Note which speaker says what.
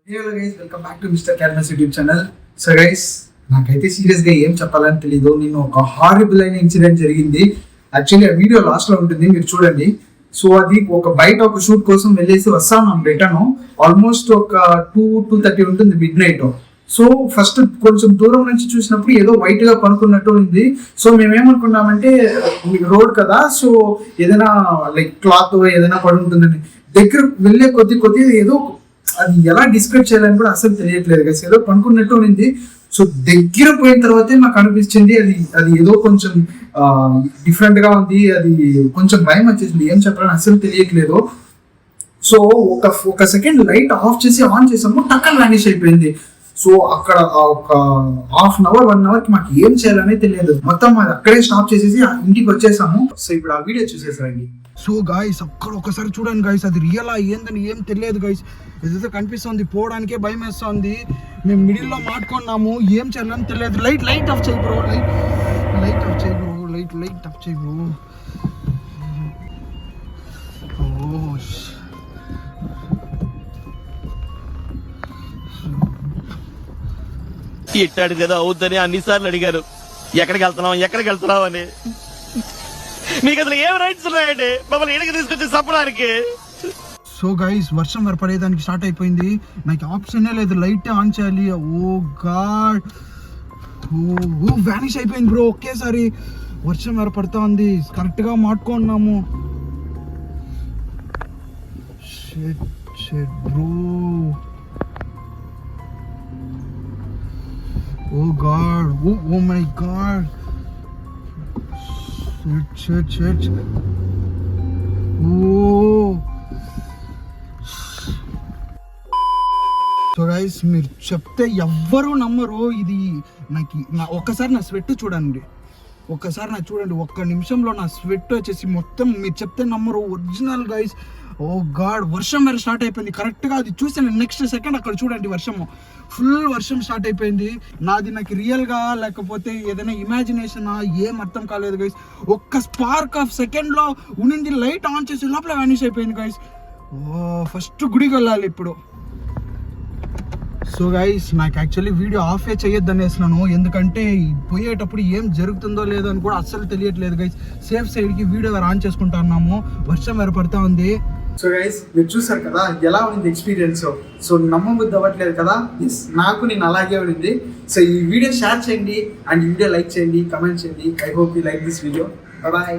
Speaker 1: Hello guys, welcome back to mister canvas YouTube channel. So guys, నాకైతే సీరియస్గా ఏం చెప్పాలని తెలీదు. నేను ఒక హారబుల్ అయిన ఇన్సిడెంట్ జరిగింది. యాక్చువల్లీ ఆ వీడియో లాస్ట్లో ఉంటుంది, మీరు చూడండి. సో అది బయట ఒక షూట్ కోసం వెళ్ళేసి వస్తాను మనం రిటర్న్. ఆల్మోస్ట్ ఒక 2:30 ఉంటుంది, మిడ్ నైట్. సో ఫస్ట్ కొంచెం దూరం నుంచి చూసినప్పుడు ఏదో వైట్ గా పనుకున్నట్టు ఉంది. సో మేమేమనుకున్నామంటే రోడ్ కదా, సో ఏదైనా లైక్ క్లాత్ ఏదైనా పడి ఉంటుందని. దగ్గర వెళ్ళే కొద్ది ఏదో అది ఎలా డిస్క్రైబ్ చేయాలని కూడా అసలు తెలియట్లేదు కదా, ఏదో పనుకున్నట్టు ఉంది. సో దగ్గర పోయిన తర్వాతే మాకు అనిపించింది అది ఏదో కొంచెం డిఫరెంట్ గా ఉంది. అది కొంచెం భయం వచ్చేసింది, ఏం చెప్పాలని అసలు తెలియట్లేదు. సో ఒక సెకండ్ లైట్ ఆఫ్ చేసి ఆన్ చేసాము, టక్కన వానిష్ అయిపోయింది. సో అక్కడ ఒక 1/2 అవర్ 1 అవర్ కి మాకు ఏం చేయాలనే తెలియదు. మొత్తం అది అక్కడే స్టాప్ చేసేసి ఇంటికి వచ్చేసాము. సో ఇప్పుడు ఆ వీడియో చూసేసారండి.
Speaker 2: సో గాయస్, అక్కడ ఒకసారి చూడండి గాయస్, అది రియల్ ఏందని ఏం తెలియదు గాయస్. ఏదైతే కనిపిస్తుంది, పోవడానికే భయం వేస్తుంది. మేము మిడిల్లో మాట్లాడుకున్నాము, ఏం చేయాలని తెలియదు. లైట్ ఆఫ్ చేయి బ్రో, లైట్ ఆఫ్ చేయి బ్రో, లైట్ ఆఫ్ చేయి బ్రో.
Speaker 3: ఎట్టాడు కదా అవుద్దని అన్నిసార్లు అడిగారు, ఎక్కడికి వెళ్తున్నావు అని. మీకు అసలు ఏం రైట్స్ ఉన్నాయండి మమ్మల్ని ఇక్కడికి తీసుకొచ్చి చంపడానికి?
Speaker 2: సో గైస్, వర్షం పడేదానికి స్టార్ట్ అయిపోయింది. నాకు ఆప్షనే లేదు, లైట్ ఆన్ చేయాలి. ఓ గాడ్, వానిష్ అయిపోయింది బ్రో ఒకేసారి. వర్షం పడతా ఉంది, కరెక్ట్ గా మాట్లాడుకున్నాము. Shit bro, oh god, oh my god, shit, oh. So guys, మీరు చెప్తే ఎవ్వరూ నమ్మరు. ఇది ఒక్కసారి నా స్వెట్ చూడండి, ఒక్క నిమిషంలో నా స్వెట్ వచ్చేసి మొత్తం, మీరు చెప్తే నమ్మరు, ఒరిజినల్ గైస్. ఓ గాడ్, వర్షం స్టార్ట్ అయిపోయింది. కరెక్ట్గా అది చూసాను, నెక్స్ట్ సెకండ్ అక్కడ చూడండి ఫుల్ వర్షం స్టార్ట్ అయిపోయింది. నాకు రియల్గా లేకపోతే ఏదైనా ఇమాజినేషనా ఏం అర్థం కాలేదు గైస్. ఒక్క స్పార్క్ ఆఫ్ సెకండ్లో ఉన్నింది, లైట్ ఆన్ చేసి లోపల వానిష్ అయిపోయింది గైస్. ఫస్ట్ గుడికి వెళ్ళాలి ఇప్పుడు. సో గైస్, నాకు యాక్చువల్లీ వీడియో ఆఫే చేయొద్దని వేసినాను, ఎందుకంటే పోయేటప్పుడు ఏం జరుగుతుందో లేదో అని కూడా అస్సలు తెలియట్లేదు గైస్. సేఫ్ సైడ్కి వీడియో ఆన్ చేసుకుంటా ఉన్నాము, వర్షం పడతా ఉంది.
Speaker 1: సో గైస్, మీరు చూసారు కదా ఎలా ఉంది ఎక్స్పీరియన్స్. సో నమ్మబుద్ధి అవ్వట్లేదు కదా, నేను అలాగే ఉంది. సో ఈ వీడియో షేర్ చేయండి అండ్ వీడియో లైక్ చేయండి, కమెంట్ చేయండి. I hope you like this video. Bye.